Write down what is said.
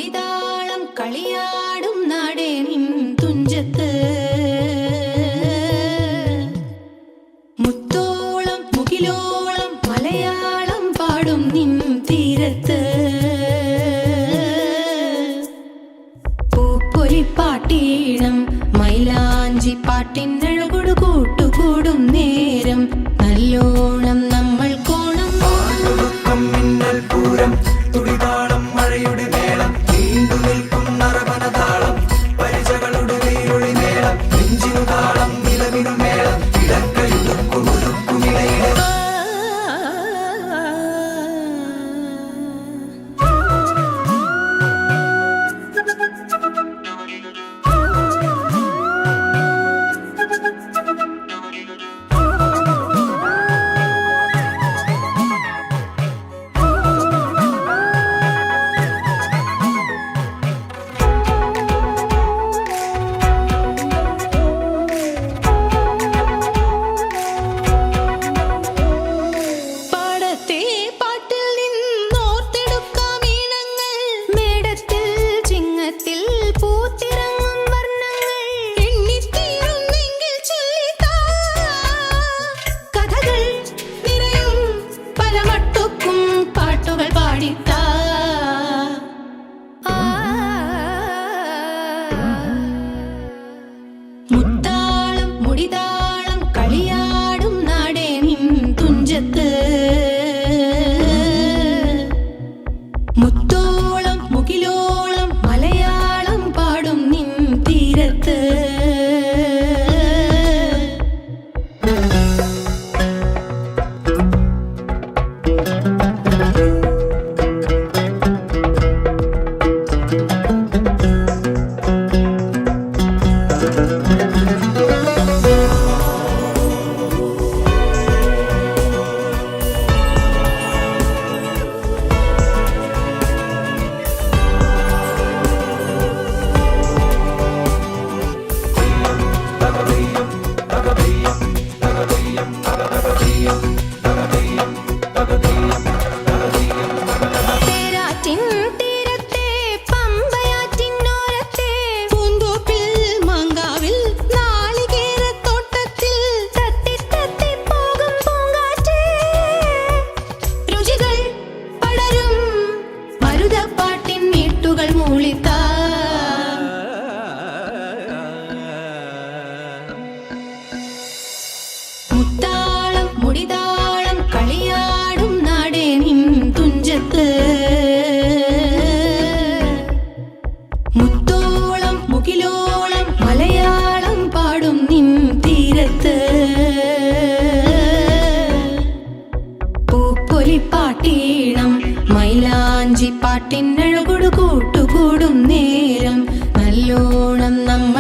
മുടിതാളം കളിയാടും നാടേ നിൻ തുഞ്ചത്ത് മുത്തോളം മുകിലോളം മലയാളം പാടും നിൻ തീരത്ത് പൂപ്പൊലിപ്പാട്ടീണം മൈലാഞ്ചി പാട്ടിനഴകൊടു കൂട്ടുകൂടും നേരം നല്ലോണം നമ്മൾ കോണം മിന്നൽ പൂരം തുടിതാളം മഴയുടെ മേളം നീണ്ടു നിൽക്കും നറവനതാളം പരിചകളുടെ വേരൊളി മേളം നെഞ്ചിനു താളം നിലവിനു മേളം ഇടക്കയുടുക്കുമിടയിലെ മുത്താളം മുടിതാളം കളിയാടും നാടേ നിൻ തുഞ്ചത്ത് മുത്തോളം മുകിലോളം മലയാളം പാടും നിൻ തീരത്ത് മുത്താളം മുടിതാളം കളിയാടും നാടേ നിൻ തുഞ്ചത്ത് മുത്തോളം മുകിലോളം മലയാളം പാടും നിൻ തീരത്ത് പൂപ്പൊലിപ്പാട്ടീണം മൈലാഞ്ചി പാട്ടിനഴകൊടു കൂട്ടുകൂടും നേരം നല്ലോണം നമ്മൾ